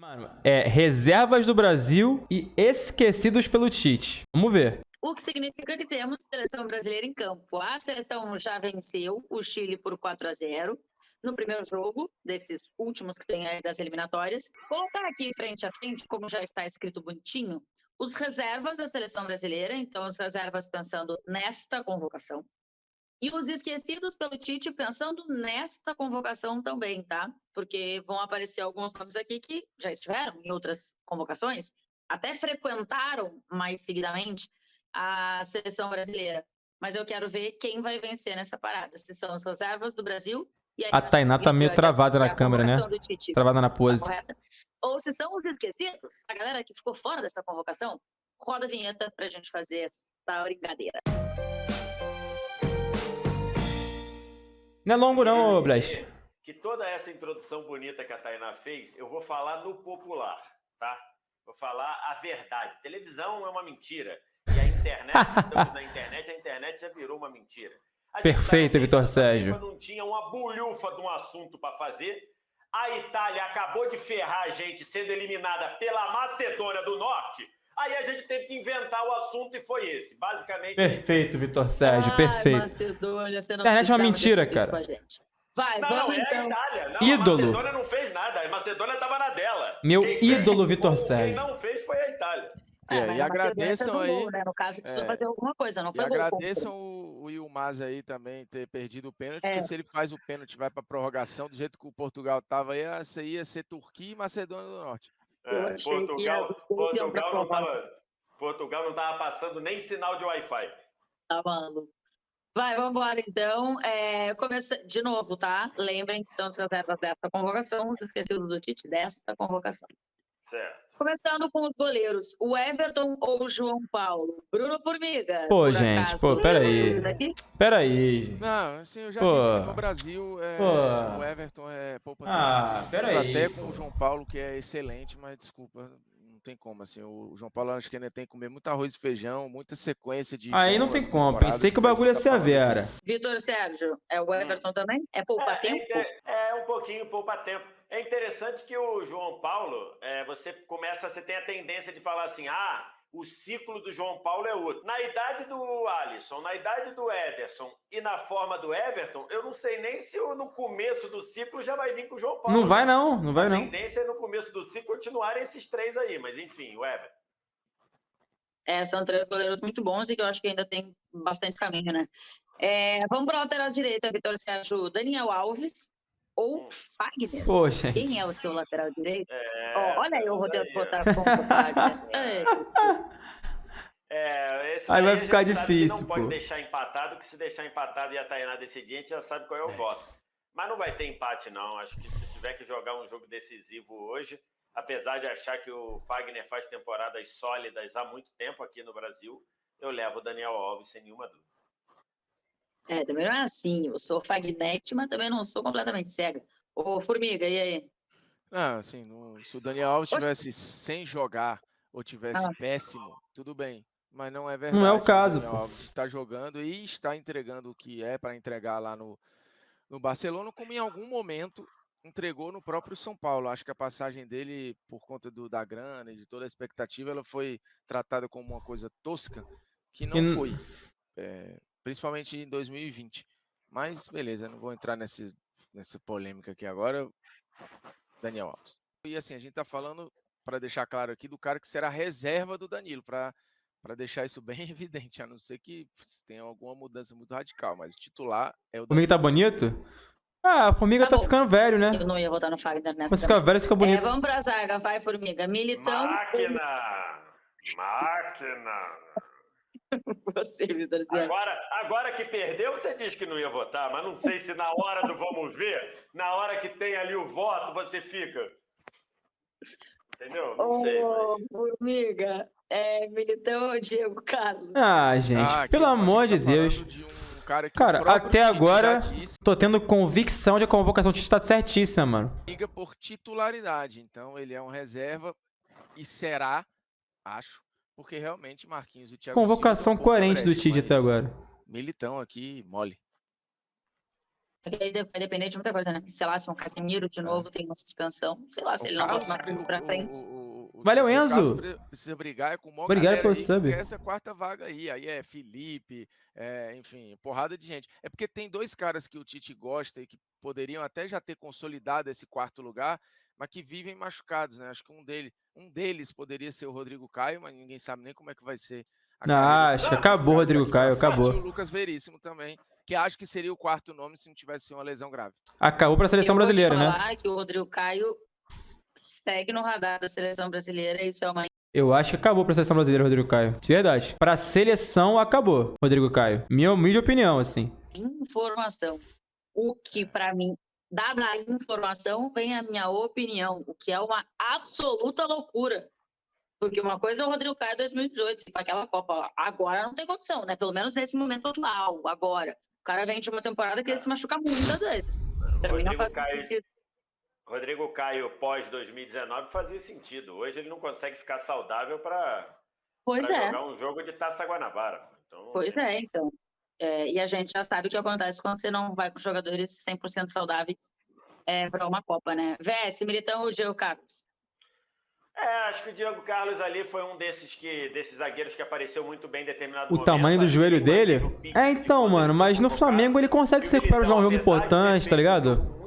Mano, reservas do Brasil e esquecidos pelo Tite. Vamos ver. O que significa que temos seleção brasileira em campo. A seleção já venceu o Chile por 4-0 no primeiro jogo, desses últimos que tem aí das eliminatórias. Colocar aqui frente a frente, como já está escrito bonitinho, os reservas da seleção brasileira, então as reservas pensando nesta convocação. E os esquecidos pelo Tite pensando nesta convocação também, tá? Porque vão aparecer alguns nomes aqui que já estiveram em outras convocações, até frequentaram mais seguidamente a seleção brasileira. Mas eu quero ver quem vai vencer nessa parada. Se são as reservas do Brasil. E aí, A Tainá tá meio travada na câmera, né? Travada na pose. Tá, ou se são os esquecidos, a galera que ficou fora dessa convocação, roda a vinheta pra gente fazer essa brincadeira. Não é longo não, Blast. Que toda essa introdução bonita que a Tainá fez, eu vou falar no popular, tá? Vou falar a verdade. Televisão é uma mentira. E a internet, estamos na internet, a internet já virou uma mentira. Perfeito, Vitor Sérgio. Não tinha uma bulhufa de um assunto para fazer. A Itália acabou de ferrar a gente sendo eliminada pela Macedônia do Norte. Aí a gente teve que inventar o assunto e foi esse. Basicamente. Perfeito, Vitor Sérgio, perfeito. Macedônia, você não internet é uma mentira, cara. Vai, vamos então. A Itália. Não, ídolo. A Macedônia não fez nada. A Macedônia tava na dela. Meu ídolo, Vitor Sérgio. Quem não fez foi a Itália. E agradeçam aí. Gol, né? No caso, precisa fazer alguma coisa, não foi gol. Agradeçam o Yilmaz aí também ter perdido o pênalti, porque se ele faz o pênalti e vai pra prorrogação, do jeito que o Portugal tava aí, essa ia ser Turquia e Macedônia do Norte. Portugal não tava passando nem sinal de Wi-Fi. Tá, mano. Vai, vamos embora então. Começa de novo, tá? Lembrem que são as reservas desta convocação, os esquecidos do Tite desta convocação. Certo. Começando com os goleiros, o Everton ou o João Paulo? Bruno Formiga. Pô, gente, peraí. Não, assim, eu já disse que no Brasil o Everton é poupa. Peraí. Até com o João Paulo, que é excelente, mas desculpa, não tem como, assim, o João Paulo acho que ainda tem que comer muito arroz e feijão, muita sequência de... Aí não tem como, pensei que o bagulho ia ser a Vera. Vitor Sérgio, é o Everton também? É poupa-tempo? É um pouquinho poupa-tempo. É interessante que o João Paulo, você tem a tendência de falar assim, o ciclo do João Paulo é outro. Na idade do Alisson, na idade do Ederson e na forma do Everton, eu não sei nem se no começo do ciclo já vai vir com o João Paulo. Não vai não, não vai não. A tendência é no começo do ciclo continuarem esses três aí, mas enfim, o Everton. São três goleiros muito bons e que eu acho que ainda tem bastante caminho, né? Vamos para a lateral direita, Vitor Sérgio, Daniel Alves ou Fagner? Pô, gente. Quem é o seu lateral direito? Olha aí o roteiro botar com o Fagner. Aí vai ficar difícil, não pode deixar empatado, que se deixar empatado e a Tainá decidir, a gente já sabe qual é o voto. Mas não vai ter empate, não. Acho que se tiver que jogar um jogo decisivo hoje, apesar de achar que o Fagner faz temporadas sólidas há muito tempo aqui no Brasil, eu levo o Daniel Alves sem nenhuma dúvida. Também não é assim. Eu sou Fagnete, mas também não sou completamente cega. Ô, Formiga, e aí? Não, assim, se o Daniel Alves estivesse sem jogar ou tivesse péssimo, tudo bem. Mas não é verdade. Não é o caso, o Daniel Alves está jogando e está entregando o que é para entregar lá no Barcelona, como em algum momento entregou no próprio São Paulo. Acho que a passagem dele, por conta da grana e de toda a expectativa, ela foi tratada como uma coisa tosca, que não foi. Principalmente em 2020. Mas, beleza, não vou entrar nessa polêmica aqui agora. Daniel Alves. E assim, a gente tá falando, para deixar claro aqui, do cara que será reserva do Danilo, para deixar isso bem evidente, a não ser que tenha alguma mudança muito radical, mas o titular é o Danilo. Formiga tá bonito? A Formiga tá ficando velho, né? Eu não ia votar no Fagner nessa. Mas fica velho, fica bonito. Vamos pra zaga, vai, Formiga. Militão. Máquina! Você, Vitor Sérgio. Agora que perdeu, você diz que não ia votar, mas não sei se na hora do vamos ver, na hora que tem ali o voto, você fica. Entendeu? Não sei. Mas... Formiga, Militão ou Diego Carlos? Gente, pelo amor de Deus. Cara, até agora, tô tendo convicção de que a convocação do Tite tá certíssima, mano. Liga por titularidade, então ele é um reserva e será, acho, porque realmente Marquinhos e Thiago Convocação coerente do Tite até agora. Militão aqui, mole. Porque aí vai depender de muita coisa, né? Sei lá, se um Casemiro de novo tem uma suspensão, sei lá, se ele não bota uma coisa pra frente. Valeu, Enzo! Precisa brigar com uma Obrigado galera pelo aí sub. que quer essa quarta vaga aí. Aí é Felipe, enfim, porrada de gente. É porque tem 2 caras que o Tite gosta e que poderiam até já ter consolidado esse quarto lugar, mas que vivem machucados, né? Acho que um deles poderia ser o Rodrigo Caio, mas ninguém sabe nem como é que vai ser a carreira Acho que acabou, Rodrigo Caio, acabou. E o Lucas Veríssimo também, que acho que seria o quarto nome se não tivesse uma lesão grave. Acabou pra seleção brasileira, né? Eu vou te falar que o Rodrigo Caio segue no radar da seleção brasileira, isso é uma... Eu acho que acabou pra seleção brasileira, Rodrigo Caio. De verdade. Pra seleção, acabou, Rodrigo Caio. Minha humilde opinião, assim. Informação. O que, pra mim, dada a informação, vem a minha opinião, o que é uma absoluta loucura. Porque uma coisa é o Rodrigo Caio 2018, para aquela Copa. Agora não tem condição, né? Pelo menos nesse momento atual, agora. O cara vem de uma temporada que ele se machuca muitas vezes. Pra mim não faz sentido. Rodrigo Caio pós-2019 fazia sentido. Hoje ele não consegue ficar saudável para jogar um jogo de Taça Guanabara. Então, então. E a gente já sabe o que acontece quando você não vai com jogadores 100% saudáveis para uma Copa, né? VS, Militão ou Diego Carlos? Acho que o Diego Carlos ali foi um desses zagueiros que apareceu muito bem em determinado momento. O tamanho do joelho dele? Então, mano, mas no Flamengo ele consegue se recuperar jogar um jogo importante, tá ligado?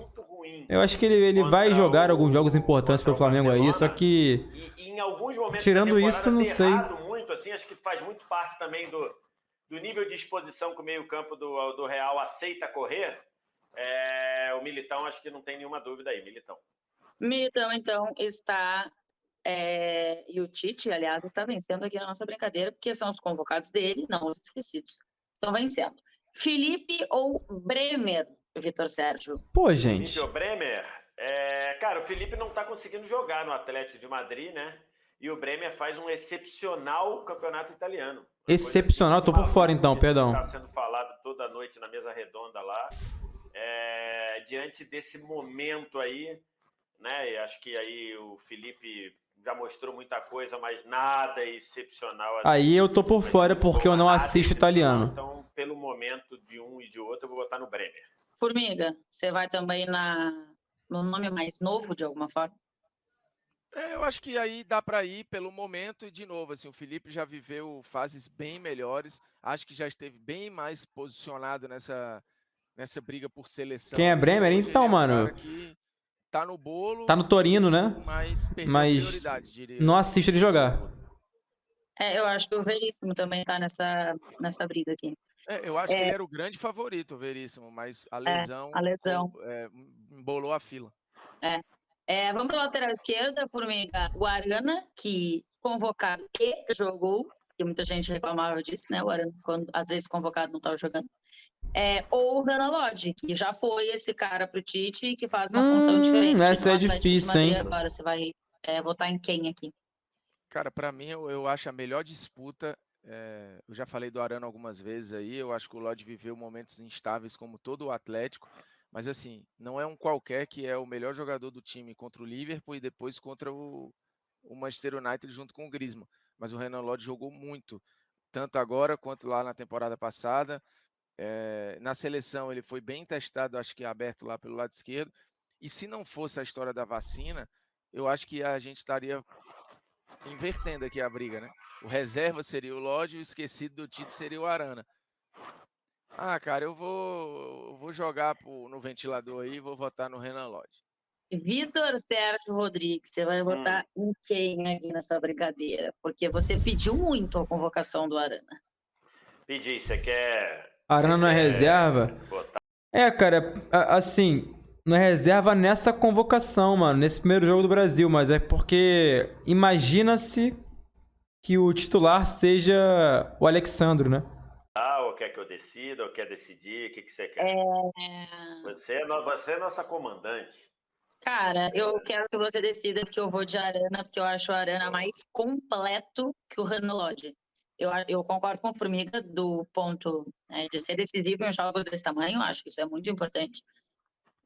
Eu acho que ele vai jogar alguns jogos importantes pro Flamengo aí, só que... E em alguns momentos tirando isso, não sei. Muito, assim, acho que faz muito parte também do nível de exposição que o meio-campo do Real aceita correr. O Militão, acho que não tem nenhuma dúvida aí, Militão. Militão, então, está... e o Tite, aliás, está vencendo aqui a nossa brincadeira, porque são os convocados dele, não os esquecidos. Estão vencendo. Felipe ou Bremer, Vitor Sérgio? Pô, gente. Felipe ou Bremer? Cara, o Felipe não está conseguindo jogar no Atlético de Madrid, né? E o Bremer faz um excepcional campeonato italiano. Excepcional? Tô por fora então, perdão. Está sendo falado toda noite na mesa redonda lá. Diante desse momento aí, né? E acho que aí o Felipe já mostrou muita coisa, mas nada excepcional. Assim, aí eu tô por fora porque eu não assisto italiano. Então, pelo momento de um e de outro, eu vou botar no Bremer. Formiga, você vai também no nome mais novo, de alguma forma? Eu acho que aí dá para ir pelo momento e, de novo, assim, o Felipe já viveu fases bem melhores, acho que já esteve bem mais posicionado nessa briga por seleção. Quem é Bremer? Então, mano... Tá no bolo. Tá no Torino, né? Mas prioridade, diria. Não assiste ele jogar. Eu acho que o Veríssimo também tá nessa briga aqui. Eu acho que ele era o grande favorito, o Veríssimo, mas a lesão embolou a fila. Vamos para a lateral esquerda, Formiga. O Arana, que convocado e jogou, que muita gente reclamava disso, né? O Arana, quando às vezes convocado, não estava jogando. Ou o Renan Lodge, que já foi esse cara pro Tite, que faz uma função diferente. Essa é difícil, hein? Agora você vai votar em quem aqui? Cara, para mim, eu acho a melhor disputa. Eu já falei do Arana algumas vezes aí. Eu acho que o Lodge viveu momentos instáveis, como todo o Atlético. Mas, assim, não é um qualquer que é o melhor jogador do time contra o Liverpool e depois contra o Manchester United junto com o Griezmann. Mas o Renan Lodge jogou muito, tanto agora quanto lá na temporada passada. Na seleção ele foi bem testado, acho que aberto lá pelo lado esquerdo. E se não fosse a história da vacina, eu acho que a gente estaria invertendo aqui a briga, né? O reserva seria o Lodge e o esquecido do Tite seria o Arana. Cara, eu vou jogar no ventilador aí e vou votar no Renan Lodge. Vitor Sérgio Rodrigues, você vai votar em quem aqui nessa brincadeira? Porque você pediu muito a convocação do Arana. Pedi, você quer... Arana não é reserva? Botar? Cara, assim, não é reserva nessa convocação, mano, nesse primeiro jogo do Brasil, mas é porque imagina-se que o titular seja o Alexandro, né? Ou quer que eu decida, ou quer decidir, o que você quer? Você é nossa comandante. Cara, eu quero que você decida, porque eu vou de Arana, porque eu acho o Arana mais completo que o Renan Lodge. Eu concordo com o Formiga do ponto de ser decisivo em jogos desse tamanho, acho que isso é muito importante.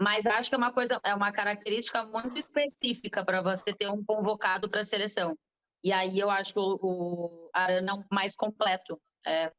Mas acho que é uma característica muito específica para você ter um convocado para a seleção. E aí eu acho que o Arana é mais completo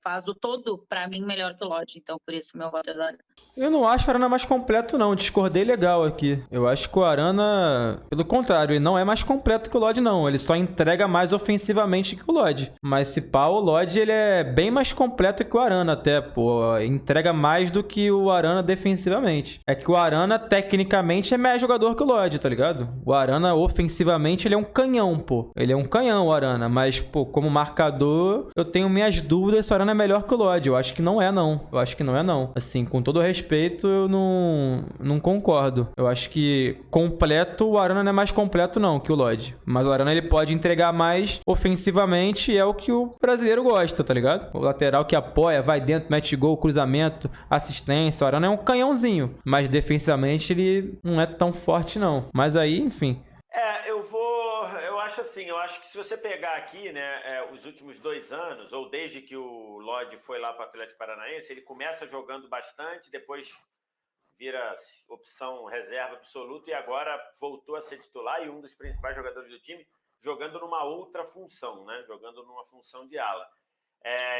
faz o todo, pra mim, melhor que o Lodge. Então, por isso, meu voto é do Arana. Eu não acho o Arana mais completo, não. Discordei legal aqui. Eu acho que o Arana, pelo contrário, ele não é mais completo que o Lodge, não. Ele só entrega mais ofensivamente que o Lodge. Mas se pá, o Lodge, ele é bem mais completo que o Arana até, pô. Entrega mais do que o Arana defensivamente. É que o Arana, tecnicamente, é mais jogador que o Lodge, tá ligado? O Arana, ofensivamente, ele é um canhão, pô. Ele é um canhão, o Arana. Mas, pô, como marcador, eu tenho minhas dúvidas se o Arana é melhor que o Lodge. Eu acho que não é, não. Eu acho que não é, não. Assim, com todo o respeito, eu não concordo. Eu acho que completo, o Arana não é mais completo não que o Lodge. Mas o Arana ele pode entregar mais ofensivamente e é o que o brasileiro gosta, tá ligado? O lateral que apoia, vai dentro, mete gol, cruzamento, assistência. O Arana é um canhãozinho. Mas defensivamente ele não é tão forte não. Mas aí, enfim. Eu acho assim, eu acho que se você pegar aqui, né, os últimos 2 anos, ou desde que o Lodge foi lá para o Atlético Paranaense, ele começa jogando bastante, depois vira opção reserva absoluta e agora voltou a ser titular e um dos principais jogadores do time, jogando numa outra função, né, jogando numa função de ala.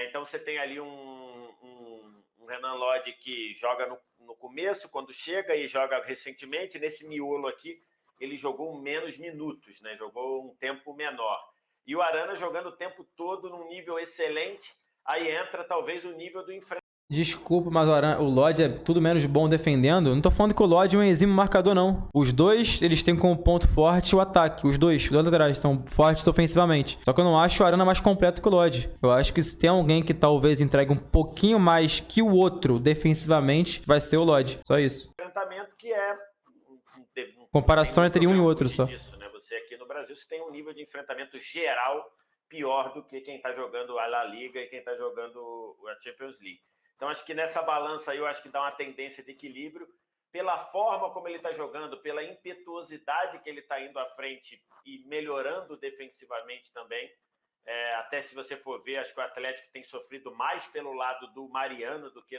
Então você tem ali um Renan Lodge que joga no começo, quando chega, e joga recentemente, nesse miolo aqui, ele jogou menos minutos, né? Jogou um tempo menor. E o Arana jogando o tempo todo num nível excelente, aí entra talvez o nível do enfrentamento. Desculpa, mas o Lodge é tudo menos bom defendendo. Não tô falando que o Lodge é um exímio marcador, não. Os dois, eles têm como ponto forte o ataque. Os dois laterais são fortes ofensivamente. Só que eu não acho o Arana mais completo que o Lodge. Eu acho que se tem alguém que talvez entregue um pouquinho mais que o outro defensivamente, vai ser o Lodge. Só isso. Enfrentamento que comparação entre um e outro só. Disso, né? Você aqui no Brasil você tem um nível de enfrentamento geral pior do que quem está jogando a La Liga e quem está jogando a Champions League. Então acho que nessa balança aí eu acho que dá uma tendência de equilíbrio pela forma como ele está jogando, pela impetuosidade que ele está indo à frente e melhorando defensivamente também. Até se você for ver, acho que o Atlético tem sofrido mais pelo lado do Mariano do que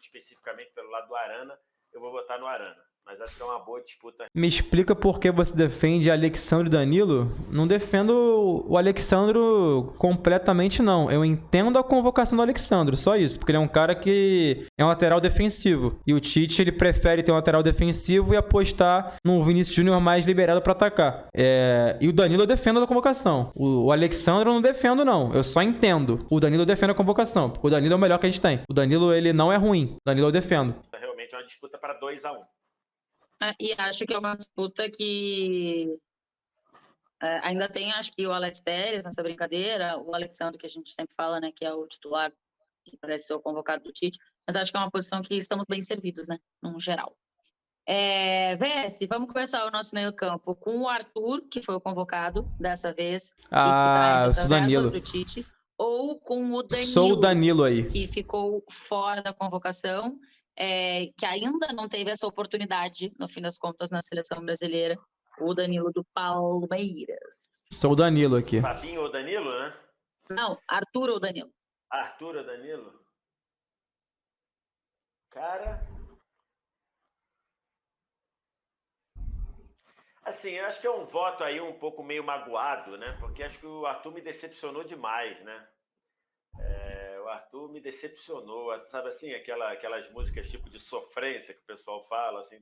especificamente pelo lado do Arana. Eu vou votar no Arana, mas acho que é uma boa disputa. Me explica por que você defende Alexandro e Danilo? Não defendo o Alexandro completamente, não. Eu entendo a convocação do Alexandro, só isso. Porque ele é um cara que é um lateral defensivo. E o Tite, ele prefere ter um lateral defensivo e apostar num Vinícius Júnior mais liberado para atacar. E o Danilo eu defendo a convocação. O Alexandro eu não defendo, não. Eu só entendo. O Danilo eu defendo a convocação, porque o Danilo é o melhor que a gente tem. O Danilo, ele não é ruim. O Danilo eu defendo. Realmente é uma disputa para 2-1. E acho que é uma disputa que ainda tem, acho que o Alex Telles nessa brincadeira, o Alexandre, que a gente sempre fala, né, que é o titular, que parece ser o convocado do Tite, mas acho que é uma posição que estamos bem servidos, né, no geral. VS, vamos começar o nosso meio campo com o Arthur, que foi o convocado dessa vez, e que está entre as reservas do Tite, ou com o Danilo, sou o Danilo aí, que ficou fora da convocação, que ainda não teve essa oportunidade, no fim das contas, na seleção brasileira, o Danilo do Palmeiras. Sou o Danilo aqui. Fabinho ou Danilo, né? Não, Arthur ou Danilo? Arthur ou Danilo? Cara... Assim, eu acho que é um voto aí um pouco meio magoado, né? Porque acho que o Arthur me decepcionou demais, né? O Arthur me decepcionou, sabe assim, aquelas músicas tipo de sofrência que o pessoal fala, assim,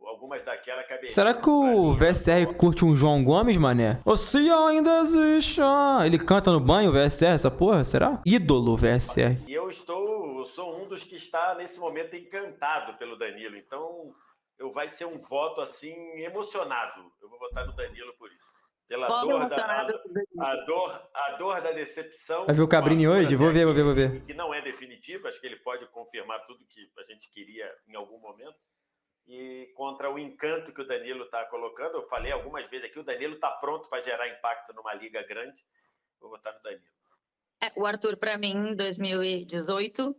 algumas daquelas caberiam. Será que o VSR curte um João Gomes, mané? Ou se ainda existe? Ele canta no banho, o VSR, essa porra, será? Ídolo, VSR. E eu sou um dos que está nesse momento encantado pelo Danilo, então vai ser um voto assim emocionado. Eu vou votar no Danilo por isso. Pela dor da decepção. Vai ver o Cabrini hoje? Vou ver. Que não é definitivo, acho que ele pode confirmar tudo que a gente queria em algum momento. E contra o encanto que o Danilo está colocando, eu falei algumas vezes aqui, o Danilo está pronto para gerar impacto numa liga grande. Vou votar no Danilo. O Arthur, para mim, em 2018,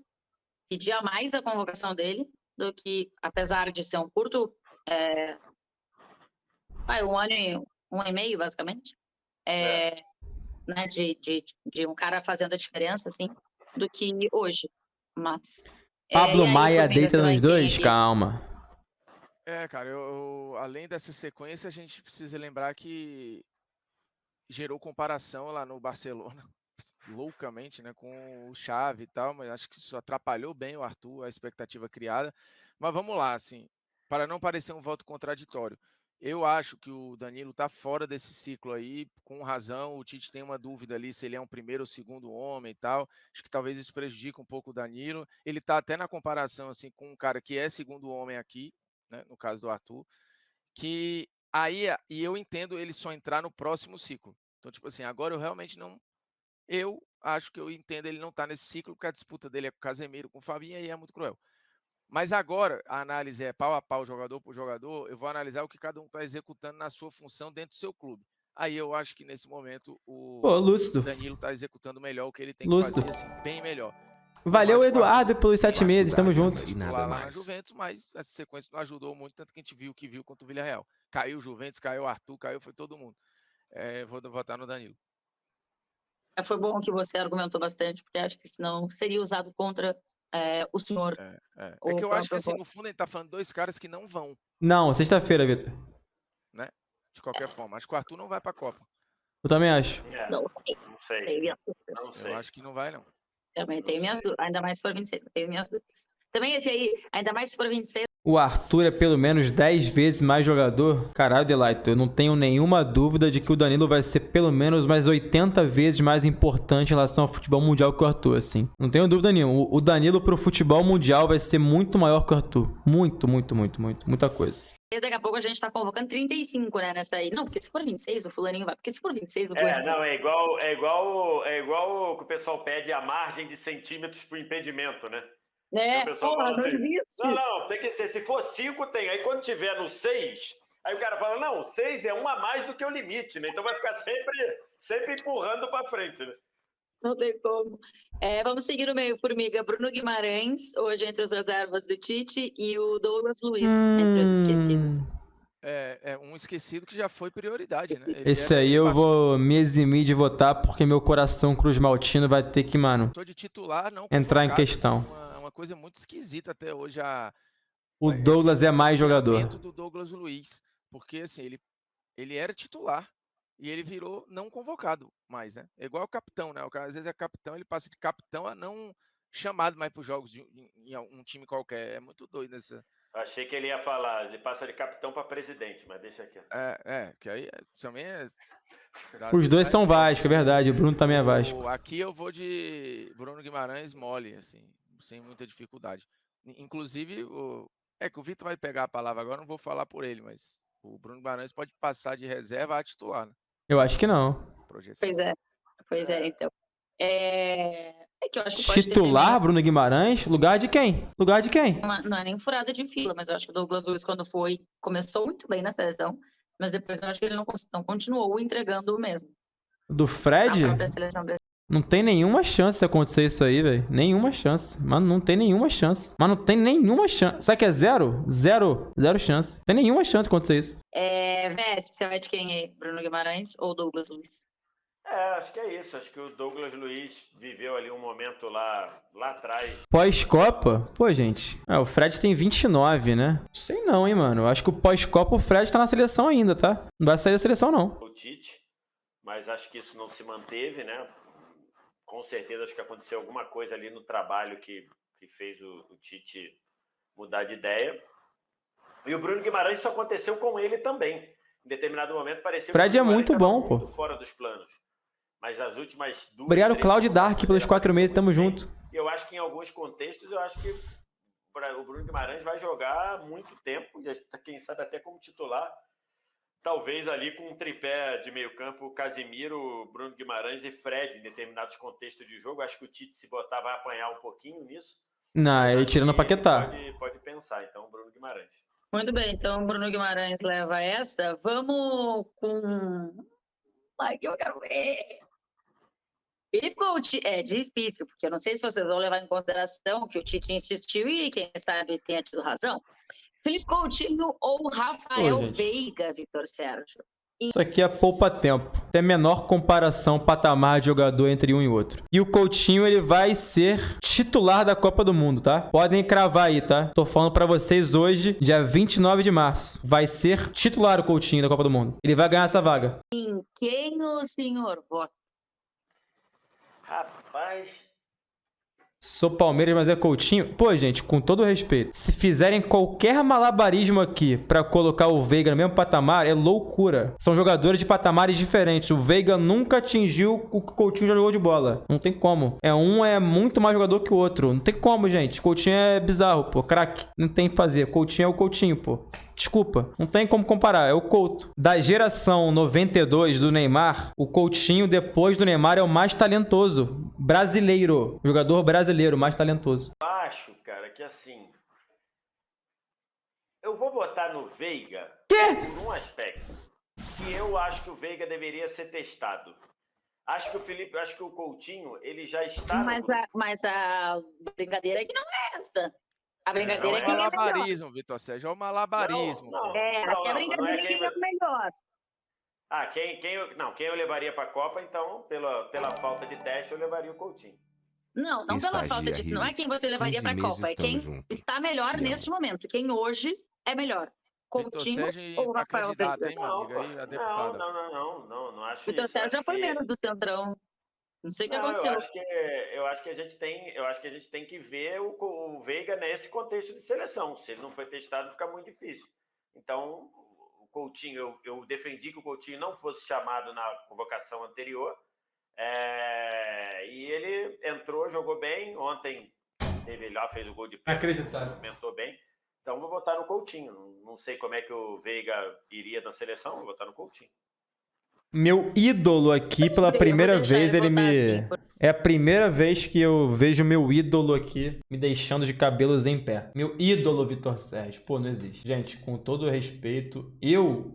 pedia mais a convocação dele do que, apesar de ser um curto, um ano e meio, basicamente, né, de um cara fazendo a diferença, assim, do que hoje. Mas... Pablo Maia deita nos dois? Calma. Cara, além dessa sequência, a gente precisa lembrar que gerou comparação lá no Barcelona. loucamente, né, com o Xavi e tal, mas acho que isso atrapalhou bem o Arthur, a expectativa criada. Mas vamos lá, assim, para não parecer um voto contraditório. Eu acho que o Danilo está fora desse ciclo aí, com razão. O Tite tem uma dúvida ali se ele é um primeiro ou segundo homem e tal. Acho que talvez isso prejudique um pouco o Danilo. Ele está até na comparação assim com um cara que é segundo homem aqui, né, no caso do Arthur, que aí e eu entendo ele só entrar no próximo ciclo. Então, tipo assim, agora eu realmente não. Eu acho que eu entendo ele não tá nesse ciclo, porque a disputa dele é com o Casemiro, com o Fabinho, e é muito cruel. Mas agora a análise é pau a pau, jogador por jogador. Eu vou analisar o que cada um está executando na sua função dentro do seu clube. Aí eu acho que nesse momento o Pô, lúcido. Danilo está executando melhor o que ele tem Lúcido. que fazer, assim, bem melhor. Valeu, Mas, Eduardo, pelos 7 meses. Tamo junto. E nada lá na mais. Juventus, mas essa sequência não ajudou muito, tanto que a gente viu o que viu contra o Villarreal. Caiu o Juventus, caiu o Arthur, caiu foi todo mundo. Vou votar no Danilo. Foi bom que você argumentou bastante, porque acho que senão seria usado contra o senhor. É que eu acho que, assim, no fundo, a gente tá falando de dois caras que não vão, Não, sexta-feira, Vitor. né? De qualquer forma. Acho que o Arthur não vai pra Copa. Eu também acho. Não sei. Não sei. Tenho minhas dúvidas. Não sei. Eu acho que não vai, não. Também tenho minhas dúvidas. Ainda mais se for 26. Tenho minhas dúvidas. Também esse aí, ainda mais se for 26. O Arthur é pelo menos 10 vezes mais jogador. Caralho, Delight, eu não tenho nenhuma dúvida de que o Danilo vai ser pelo menos mais 80 vezes mais importante em relação ao futebol mundial que o Arthur, assim. Não tenho dúvida nenhuma. O Danilo pro futebol mundial vai ser muito maior que o Arthur. Muito, muito, muito, muito. Muita coisa. Daqui a pouco a gente tá convocando 35, né, nessa aí. Não, porque se for 26, o fulaninho vai. Porque se for 26, o fulaninho vai. Não, é igual o que o pessoal pede a margem de centímetros pro impedimento, né? O pessoal porra, fala não assim, existe. não, tem que ser, se for 5 tem, aí quando tiver no 6, aí o cara fala, não, 6 é um a mais do que o limite, né? Então vai ficar sempre empurrando pra frente, né? Não tem como. Vamos seguir o meio, Formiga. Bruno Guimarães, hoje entre as reservas do Tite, e o Douglas Luiz, entre os esquecidos. É um esquecido que já foi prioridade, né? Ele Esse aí eu vou me eximir de votar porque meu coração Cruz Maltino vai ter que, mano, de titular, não entrar em convocado, questão. Uma coisa muito esquisita até hoje. O Douglas é mais jogador. Do Douglas Luiz, porque assim, ele era titular e ele virou não convocado mais, né? É igual o capitão, né? O cara às vezes é capitão, ele passa de capitão a não chamado mais para os jogos em um time qualquer. É muito doido essa. Achei que ele ia falar, ele passa de capitão para presidente, mas deixa aqui. Que aí também é. Os dois são Vasco, é verdade. O Bruno também é Vasco. Aqui eu vou de Bruno Guimarães mole, assim, sem muita dificuldade. Inclusive, que o Vitor vai pegar a palavra agora, não vou falar por ele, mas o Bruno Guimarães pode passar de reserva a titular, né? Eu acho que não. Projeção. Pois é, então. Que eu acho que pode Titular, Bruno Guimarães? Lugar de quem? Lugar de quem? Não é nem furada de fila, mas eu acho que o Douglas Luiz, quando começou muito bem na seleção, mas depois eu acho que ele não continuou entregando o mesmo. Do Fred? A própria seleção brasileira. Não tem nenhuma chance de acontecer isso aí, velho. Nenhuma chance. Mano, não tem nenhuma chance. Mas não tem nenhuma chance. Sabe que é zero? Zero chance. Não tem nenhuma chance de acontecer isso. Veste, você vai de quem aí? Bruno Guimarães ou Douglas Luiz? Acho que é isso. Acho que o Douglas Luiz viveu ali um momento lá atrás. Pós-Copa? Pô, gente. O Fred tem 29, né? Sei não, hein, mano. Eu acho que o pós-Copa o Fred tá na seleção ainda, tá? Não vai sair da seleção, não. O Tite, mas acho que isso não se manteve, né? Com certeza acho que aconteceu alguma coisa ali no trabalho que fez o Tite mudar de ideia. E o Bruno Guimarães, isso aconteceu com ele também. Em determinado momento parecia Fred que o é muito bom, pô. muito fora dos planos. Mas as últimas duas... Obrigado, Cláudio Dark, pelos 4 meses. Tamo junto. E eu acho que em alguns contextos, eu acho que o Bruno Guimarães vai jogar muito tempo, quem sabe até como titular. Talvez ali com um tripé de meio campo, Casemiro, Bruno Guimarães e Fred, em determinados contextos de jogo. Acho que o Tite, se botar, vai apanhar um pouquinho nisso. Não, ele tirando o Paquetá. Pode pensar, então, Bruno Guimarães. Muito bem, então Bruno Guimarães leva essa. Vamos com... Ai, que eu quero ver. Felipe Coutinho, é difícil, porque eu não sei se vocês vão levar em consideração que o Tite insistiu e quem sabe tenha tido razão. Felipe Coutinho ou Rafael Veiga, Vitor Sérgio? Isso aqui é poupa-tempo. Tem a menor comparação patamar de jogador entre um e outro. E o Coutinho, ele vai ser titular da Copa do Mundo, tá? Podem cravar aí, tá? Tô falando pra vocês hoje, dia 29 de março. Vai ser titular o Coutinho da Copa do Mundo. Ele vai ganhar essa vaga. Em quem o senhor vota? Rapaz, Sou Palmeiras, mas é Coutinho. Pô, gente, com todo respeito, se fizerem qualquer malabarismo aqui pra colocar o Veiga no mesmo patamar, é loucura. São jogadores de patamares diferentes. O Veiga nunca atingiu o que o Coutinho já jogou de bola. Não tem como. Um é muito mais jogador que o outro. Não tem como, gente. Coutinho é bizarro, pô. Craque. Não tem o que fazer. Coutinho é o Coutinho, pô. Desculpa, não tem como comparar, é o Couto. Da geração 92 do Neymar, o Coutinho, depois do Neymar, é o mais talentoso. Brasileiro. Jogador brasileiro, mais talentoso. acho, cara, que assim... Eu vou votar no Veiga por um aspecto. Que eu acho que o Veiga deveria ser testado. Acho que o Coutinho, ele já está... Mas a brincadeira é que não é essa. A brincadeira É é o quem é melhor. malabarismo, Vitor Sérgio, é o malabarismo. Não, pô. Aqui a brincadeira é quem é o melhor. Quem eu levaria para a Copa, então, pela falta de teste, eu levaria o Coutinho. Não pela falta de... Não é quem você levaria para a Copa, é quem está melhor neste momento. Quem hoje é melhor. Vitor Coutinho Sérgio ou pra Rafael candidato, Veiga? hein, meu amigo? Aí, a deputada. Não acho Vitor isso. Sérgio já foi menos do Centrão. Não sei o que aconteceu. Eu acho que a gente tem que ver o Veiga nesse contexto de seleção. Se ele não foi testado, fica muito difícil. Então, o Coutinho, eu defendi que o Coutinho não fosse chamado na convocação anterior. E ele entrou, jogou bem. Ontem teve lá, fez o gol de pênalti, Inacreditável. comentou bem. Então, vou votar no Coutinho. Não sei como é que o Veiga iria na seleção, vou votar no Coutinho. Meu ídolo aqui, pela primeira vez, ele me... É a primeira vez que eu vejo meu ídolo aqui me deixando de cabelos em pé. Meu ídolo, Vitor Sérgio. Pô, não existe. Gente, com todo respeito,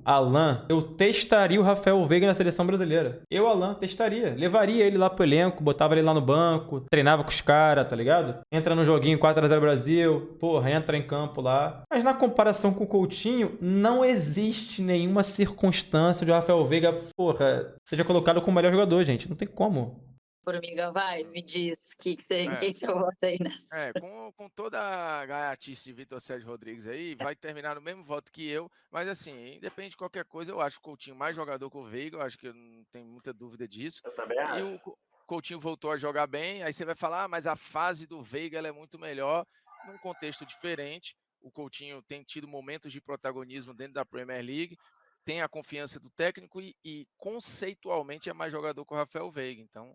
Alan, eu testaria o Rafael Veiga na seleção brasileira. Alan, testaria. Levaria ele lá pro elenco, botava ele lá no banco, treinava com os caras, tá ligado? Entra no joguinho 4x0 Brasil, porra, entra em campo lá. Mas na comparação com o Coutinho, não existe nenhuma circunstância de o Rafael Veiga, porra, seja colocado como o melhor jogador, gente. Não tem como. Formiga, vai, me diz quem você vota aí nessa. Com toda a gaiatice de Vitor Sérgio Rodrigues aí, vai terminar no mesmo voto que eu, mas assim, independente de qualquer coisa, eu acho o Coutinho mais jogador que o Veiga, eu acho que eu não tenho muita dúvida disso. Eu também acho. E o Coutinho voltou a jogar bem, aí você vai falar, mas a fase do Veiga ela é muito melhor, num contexto diferente. O Coutinho tem tido momentos de protagonismo dentro da Premier League, tem a confiança do técnico e conceitualmente é mais jogador que o Rafael Veiga, então...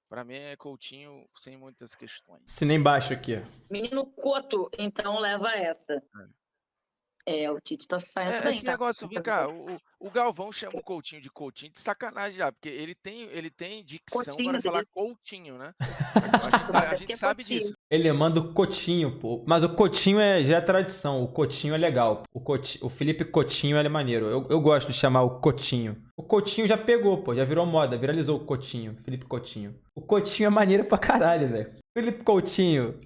Pra mim é Coutinho sem muitas questões. Assina embaixo aqui. Menino Couto, então leva essa. O Tite tá saindo bem, esse negócio, vem cá, o Galvão chama o Coutinho de sacanagem já, porque ele tem dicção Coutinho, para falar beleza. Coutinho, né? A gente sabe Coutinho. disso. Ele manda o Coutinho, pô. Mas o Coutinho já é tradição. O Coutinho é legal. O Felipe Coutinho ele é maneiro. Eu gosto de chamar o Coutinho. O Coutinho já pegou, pô. Já virou moda. Viralizou o Coutinho. Felipe Coutinho. O Coutinho é maneiro pra caralho, velho. Felipe Coutinho.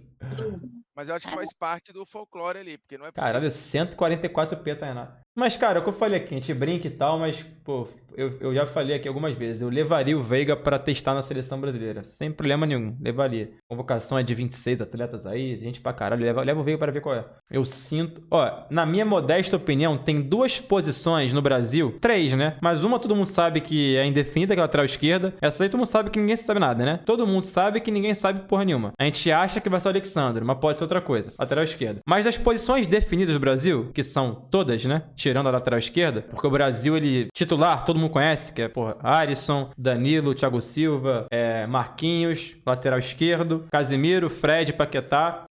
Mas eu acho que faz parte do folclore ali, porque não é possível. Caralho, 144p, tá, Renato? Mas, cara, é o que eu falei aqui, a gente brinca e tal, mas, pô, eu já falei aqui algumas vezes, eu levaria o Veiga pra testar na seleção brasileira, sem problema nenhum, levaria. A convocação é de 26 atletas aí, gente pra caralho, leva o Veiga pra ver qual é. Eu sinto, na minha modesta opinião, tem 2 posições no Brasil, 3, né? Mas uma todo mundo sabe que é indefinida, que é a lateral esquerda, essa aí todo mundo sabe que ninguém sabe nada, né? Todo mundo sabe que ninguém sabe porra nenhuma. A gente acha que vai ser o Alexandre, mas pode ser outra coisa, lateral esquerda. Mas das posições definidas do Brasil, que são todas, né? Tirando a lateral esquerda, porque o Brasil, ele titular, todo mundo conhece, que é, porra, Alisson, Danilo, Thiago Silva, Marquinhos, lateral esquerdo, Casemiro, Fred, Paquetá,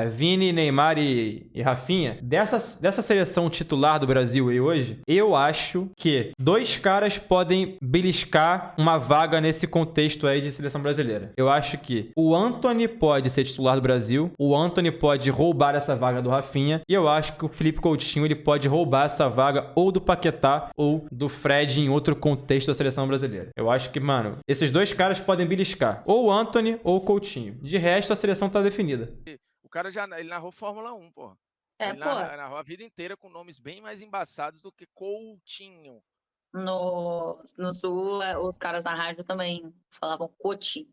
Vini, Neymar e Rafinha. Dessa seleção titular do Brasil aí hoje, eu acho que 2 caras podem beliscar uma vaga nesse contexto aí de seleção brasileira. Eu acho que o Antony pode ser titular do Brasil, o Antony pode roubar essa vaga do Rafinha, e eu acho que o Felipe Coutinho ele pode roubar essa vaga ou do Paquetá ou do Fred em outro contexto da seleção brasileira. Eu acho que, mano, esses 2 caras podem beliscar ou o Antony ou o Coutinho. De resto, a seleção tá definida. O cara ele narrou Fórmula 1, porra. Ele narrou a vida inteira com nomes bem mais embaçados do que Coutinho. No Sul, os caras na rádio também falavam Coutinho.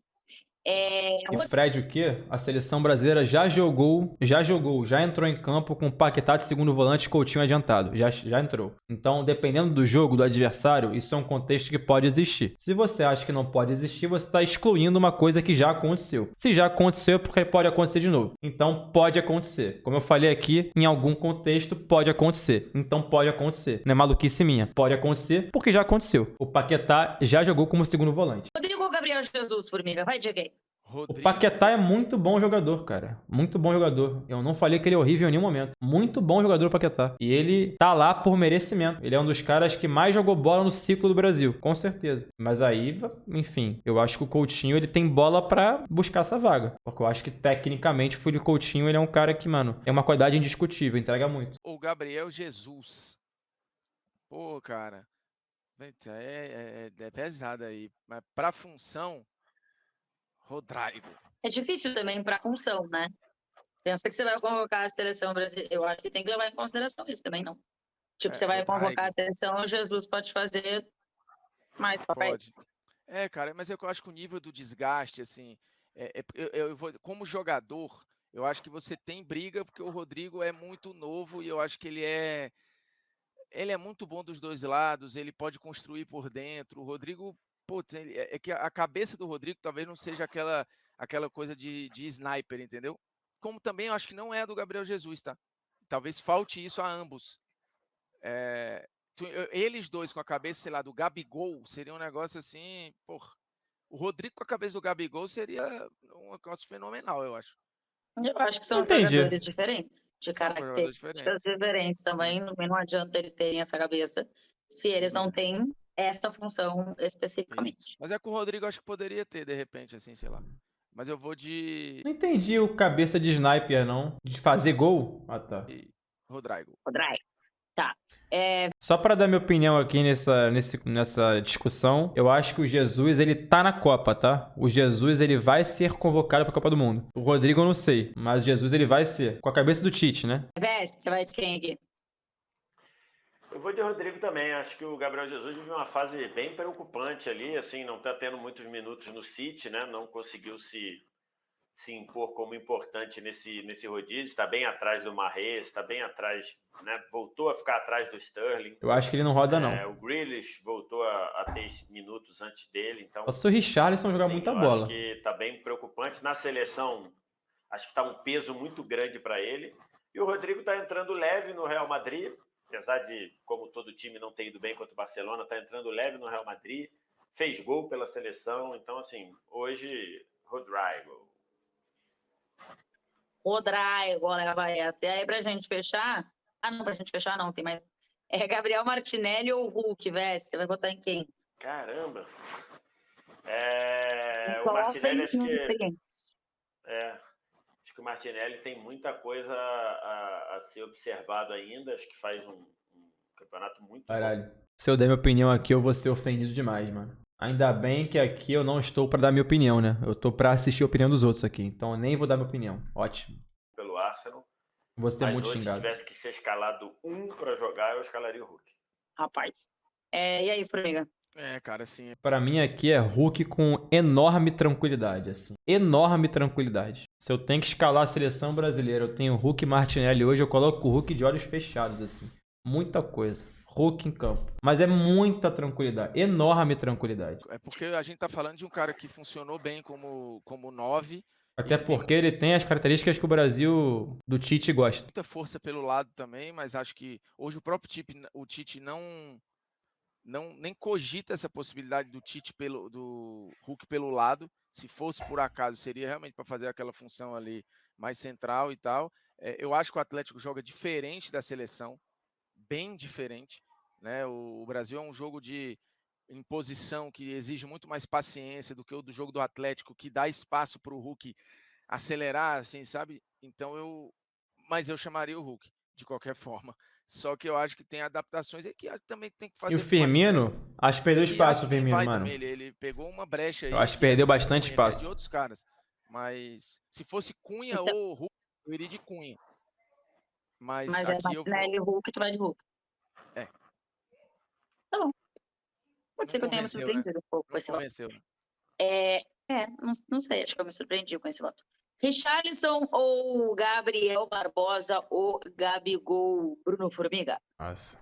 E Fred o quê? A seleção brasileira já entrou em campo com o Paquetá de segundo volante e Coutinho adiantado. Já entrou. Então, dependendo do jogo, do adversário, isso é um contexto que pode existir. Se você acha que não pode existir, você está excluindo uma coisa que já aconteceu. Se já aconteceu, é porque pode acontecer de novo. Então, pode acontecer. Como eu falei aqui, em algum contexto, pode acontecer. Então, pode acontecer. Não é maluquice minha. Pode acontecer porque já aconteceu. O Paquetá já jogou como segundo volante. Rodrigo Gabriel Jesus, Formiga. Vai, Diego. O Paquetá é muito bom jogador, cara. Muito bom jogador. Eu não falei que ele é horrível em nenhum momento. Muito bom jogador o Paquetá. E ele tá lá por merecimento. Ele é um dos caras que mais jogou bola no ciclo do Brasil. Com certeza. Mas aí, enfim, eu acho que o Coutinho, ele tem bola pra buscar essa vaga. Porque eu acho que, tecnicamente, o Felipe Coutinho, ele é um cara que, mano, é uma qualidade indiscutível. Entrega muito. O Gabriel Jesus. Pô, cara. É pesado aí. Mas pra função... Rodrigo. É difícil também para função, né? Pensa que você vai convocar a seleção brasileira. Eu acho que tem que levar em consideração isso também, não. Tipo, você vai Rodrigo. convocar a seleção, o Jesus pode fazer mais papéis. Pode. Cara, mas eu acho que o nível do desgaste, assim, eu vou, como jogador, eu acho que você tem briga, porque o Rodrigo é muito novo e eu acho que ele é muito bom dos dois lados, ele pode construir por dentro. O Rodrigo, putz, é que a cabeça do Rodrigo talvez não seja aquela coisa de sniper, entendeu? Como também eu acho que não é a do Gabriel Jesus, tá? Talvez falte isso a ambos. Eles dois com a cabeça, sei lá, do Gabigol, seria um negócio assim, porra. O Rodrigo com a cabeça do Gabigol seria um negócio fenomenal, eu acho. Eu acho que são jogadores diferentes, de características diferentes também. Não adianta eles terem essa cabeça se eles não têm essa função especificamente. Isso. Mas é que o Rodrigo acho que poderia ter, de repente, assim, sei lá. Mas eu vou de... Não entendi o cabeça de sniper, não. De fazer gol? Ah, tá. Rodrigo. Tá. Só pra dar minha opinião aqui nessa discussão, eu acho que o Jesus, ele tá na Copa, tá? O Jesus, ele vai ser convocado pra Copa do Mundo. O Rodrigo eu não sei, mas o Jesus, ele vai ser. Com a cabeça do Tite, né? Veste, você vai de quem aqui? Eu vou de Rodrigo também. Acho que o Gabriel Jesus vive uma fase bem preocupante ali, assim, não tá tendo muitos minutos no City, né? Não conseguiu se impor como importante nesse rodízio, está bem atrás do Mahrez, está bem atrás, né? Voltou a ficar atrás do Sterling. Eu acho que ele não roda, não. O Grealish voltou a ter minutos antes dele, então... Só se o Richarlison jogar muita bola. Acho que está bem preocupante. Na seleção, acho que está um peso muito grande para ele. E o Rodrigo está entrando leve no Real Madrid, apesar de, como todo time não ter ido bem contra o Barcelona, está entrando leve no Real Madrid, fez gol pela seleção, então, assim, hoje, Rodrigo, leva essa. E aí, pra gente fechar... não, pra gente fechar não, tem mais... Gabriel Martinelli ou Hulk, Veste? Você vai votar em quem? Caramba! O Martinelli, acho que... acho que o Martinelli tem muita coisa a ser observado ainda. Acho que faz um campeonato muito Caralho. Bom. Se eu der minha opinião aqui, eu vou ser ofendido demais, mano. Ainda bem que aqui eu não estou pra dar minha opinião, né? Eu tô pra assistir a opinião dos outros aqui. Então eu nem vou dar minha opinião. Ótimo. Pelo Arsenal. Vou ser muito hoje, xingado. Se tivesse que ser escalado pra jogar, eu escalaria o Hulk. Rapaz. E aí, Formiga? Cara, assim... Pra mim aqui é Hulk com enorme tranquilidade, assim. Enorme tranquilidade. Se eu tenho que escalar a seleção brasileira, eu tenho Hulk e Martinelli hoje, eu coloco o Hulk de olhos fechados, assim. Muita coisa. Hulk em campo. Mas é muita tranquilidade. Enorme tranquilidade. É porque a gente tá falando de um cara que funcionou bem como 9. Até porque ele tem as características que o Brasil do Tite gosta. Muita força pelo lado também, mas acho que hoje o próprio Tite nem cogita essa possibilidade do Hulk pelo lado. Se fosse por acaso, seria realmente para fazer aquela função ali mais central e tal. Eu acho que o Atlético joga diferente da seleção. Bem diferente, né? O Brasil é um jogo de imposição que exige muito mais paciência do que o do jogo do Atlético, que dá espaço para o Hulk acelerar, assim, sabe? Então mas eu chamaria o Hulk de qualquer forma. Só que eu acho que tem adaptações e que também tem que fazer. E o Firmino, acho que perdeu espaço o Firmino, mano. Ele pegou uma brecha aí. Eu acho que perdeu bastante espaço. De outros caras. Mas se fosse Cunha ou Hulk, eu iria de Cunha. Mas aqui eu vou... Martinelli e Hulk, tu vai de Hulk. Tá bom. Pode ser que eu tenha me surpreendido um pouco. Não convenceu. Não sei, acho que eu me surpreendi com esse voto. Richarlison ou Gabriel Barbosa ou Gabigol, Bruno Formiga? Nossa.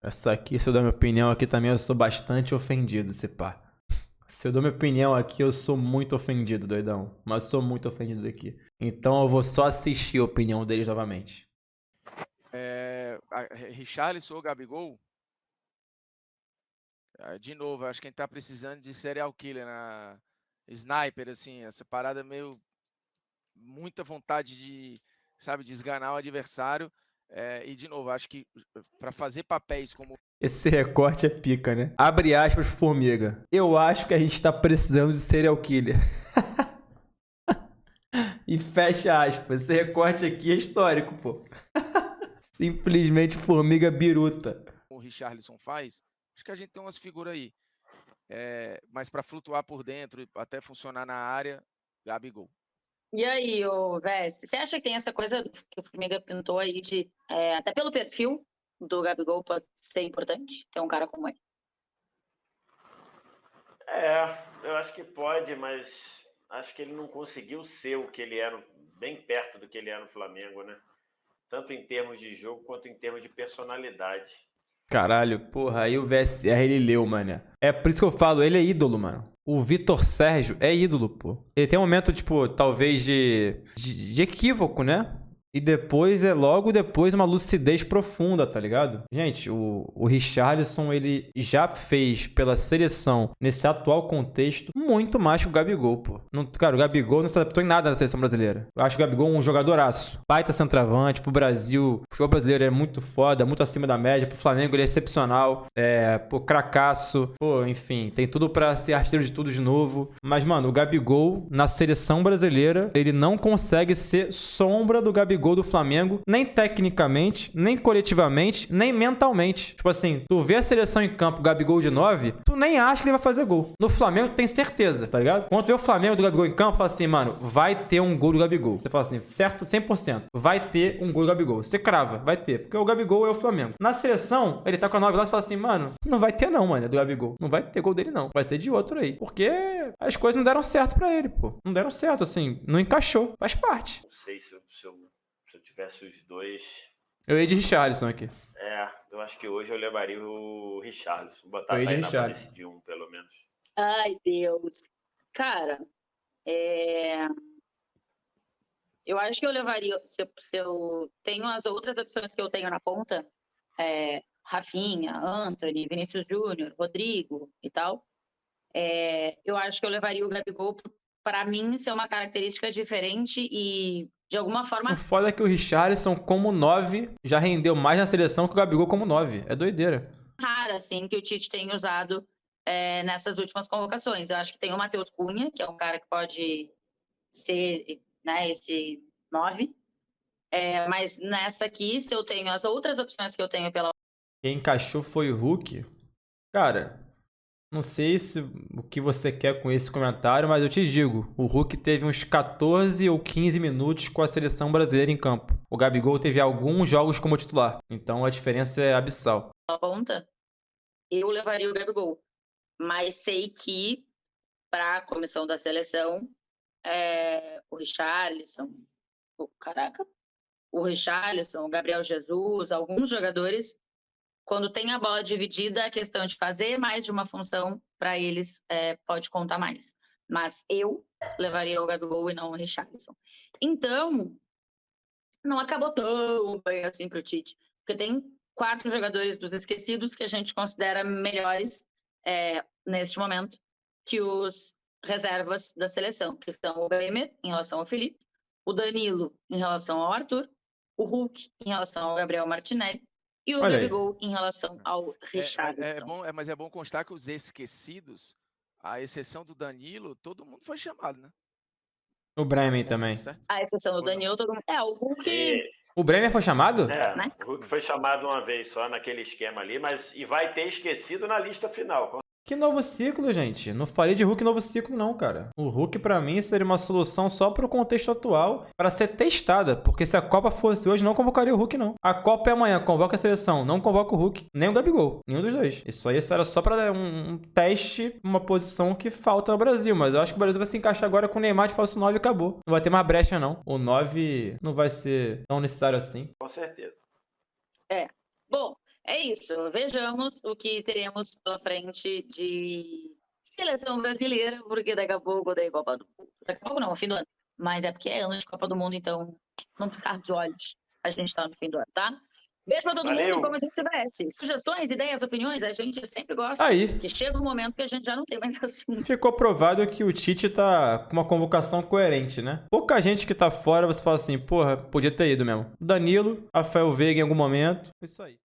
Essa aqui, se eu dar minha opinião aqui também, eu sou bastante ofendido, se pá. Se eu dou minha opinião aqui, eu sou muito ofendido, doidão. Mas sou muito ofendido aqui. Então eu vou só assistir a opinião deles novamente. Richarlison ou Gabigol? De novo, acho que a gente tá precisando de serial killer na sniper, assim, essa parada meio muita vontade de, sabe, de esganar o adversário. E de novo, acho que para fazer papéis como Esse recorte é pica, né? Abre aspas, Formiga. Eu acho que a gente tá precisando de serial killer. E fecha aspas. Esse recorte aqui é histórico, pô. Simplesmente Formiga biruta. o Richarlison faz, acho que a gente tem umas figuras aí. Mas para flutuar por dentro e até funcionar na área, Gabigol. E aí, ô Vess, você acha que tem essa coisa que o Formiga pintou aí de, até pelo perfil do Gabigol pode ser importante ter um cara como ele? Eu acho que pode, mas acho que ele não conseguiu ser o que ele era, bem perto do que ele era no Flamengo, né? Tanto em termos de jogo quanto em termos de personalidade. Caralho, porra, aí o VSR ele leu, mano. É por isso que eu falo, ele é ídolo, mano. O Vitor Sérgio é ídolo, pô. Ele tem um momento, tipo, talvez de equívoco, né? E depois, logo depois, uma lucidez profunda, tá ligado? Gente, o Richarlison, ele já fez pela seleção, nesse atual contexto, muito mais que o Gabigol, pô. Cara, o Gabigol não se adaptou em nada na seleção brasileira. Eu acho o Gabigol um jogadoraço. Baita centroavante, pro Brasil. O futebol brasileiro é muito foda, muito acima da média. Pro Flamengo ele é excepcional. Pô, cracaço. Pô, enfim, tem tudo pra ser artilheiro de tudo de novo. Mas, mano, o Gabigol, na seleção brasileira, ele não consegue ser sombra do Gabigol do Flamengo, nem tecnicamente, nem coletivamente, nem mentalmente. Tipo assim, tu vê a seleção em campo, Gabigol de 9, tu nem acha que ele vai fazer gol. No Flamengo, tu tem certeza, tá ligado? Quando tu vê o Flamengo do Gabigol em campo, fala assim, mano, vai ter um gol do Gabigol. Você fala assim, certo? 100%. Vai ter um gol do Gabigol. Você crava, vai ter. Porque o Gabigol é o Flamengo. Na seleção, ele tá com a 9 lá, você fala assim, mano, não vai ter não, mano, é do Gabigol. Não vai ter gol dele não. Vai ser de outro aí. Porque as coisas não deram certo pra ele, pô. Não deram certo, assim, não encaixou. Faz parte. Não sei se eu tivesse os dois. Eu ia de Richarlison aqui. Eu acho que hoje eu levaria o Richarlison. Botar Eu ia de aí na Richarlison. balice de um, pelo menos. Ai, Deus. Cara, eu acho que eu levaria, se eu tenho as outras opções que eu tenho na ponta, Rafinha, Antony, Vinícius Júnior, Rodrigo e tal, eu acho que eu levaria o Gabigol para mim ser uma característica diferente e, de alguma forma, O foda é que o Richarlison, como 9, já rendeu mais na seleção que o Gabigol como 9. É doideira. rara, assim, que o Tite tem usado nessas últimas convocações. Eu acho que tem o Matheus Cunha, que é um cara que pode ser, né, esse 9. Mas nessa aqui, se eu tenho as outras opções que eu tenho pela... Quem encaixou foi o Hulk. Cara, não sei o que você quer com esse comentário, mas eu te digo, o Hulk teve uns 14 ou 15 minutos com a seleção brasileira em campo. O Gabigol teve alguns jogos como titular. Então a diferença é abissal. ponta, eu levaria o Gabigol. Mas sei que, para a comissão da seleção, o Richarlison, o Richarlison, o Gabriel Jesus, alguns jogadores, quando tem a bola dividida, a questão de fazer mais de uma função, para eles pode contar mais. Mas eu levaria o Gabigol e não o Richarlison. Então, não acabou tão bem assim para o Tite. Porque tem 4 jogadores dos esquecidos que a gente considera melhores neste momento que os reservas da seleção, que são o Bremer em relação ao Felipe, o Danilo em relação ao Arthur, o Hulk em relação ao Gabriel Martinelli e o Olha aí. Gabigol em relação ao Richarlison. Mas é bom constar que os esquecidos, à exceção do Danilo, todo mundo foi chamado, né? O Bremen também. Certo? A exceção do Ou não? Danilo, todo mundo... o Hulk... O Bremen foi chamado? Né? O Hulk foi chamado uma vez só naquele esquema ali, e vai ter esquecido na lista final. Que novo ciclo, gente? Não falei de Hulk novo ciclo, não, cara. O Hulk, pra mim, seria uma solução só pro contexto atual, pra ser testada. Porque se a Copa fosse hoje, não convocaria o Hulk, não. A Copa é amanhã, convoca a seleção, não convoca o Hulk, nem o Gabigol, nenhum dos dois. Isso aí era só pra dar um teste, uma posição que falta no Brasil. Mas eu acho que o Brasil vai se encaixar agora com o Neymar de falso 9 e acabou. Não vai ter mais brecha, não. O 9 não vai ser tão necessário assim. Com certeza. Bom, é isso. Vejamos o que teremos pela frente de seleção brasileira, porque daqui a pouco tem Copa do Mundo. Daqui a pouco não, no fim do ano. Mas é porque é ano de Copa do Mundo, então não piscar de olhos. A gente tá no fim do ano, tá? Beijo pra todo Valeu. mundo, como a gente tivesse. Sugestões, ideias, opiniões, a gente sempre gosta. Aí, Porque chega um momento que a gente já não tem mais assunto. ficou provado que o Tite tá com uma convocação coerente, né? Pouca gente que tá fora, você fala assim, porra, podia ter ido mesmo. Danilo, Rafael Veiga em algum momento. Isso aí.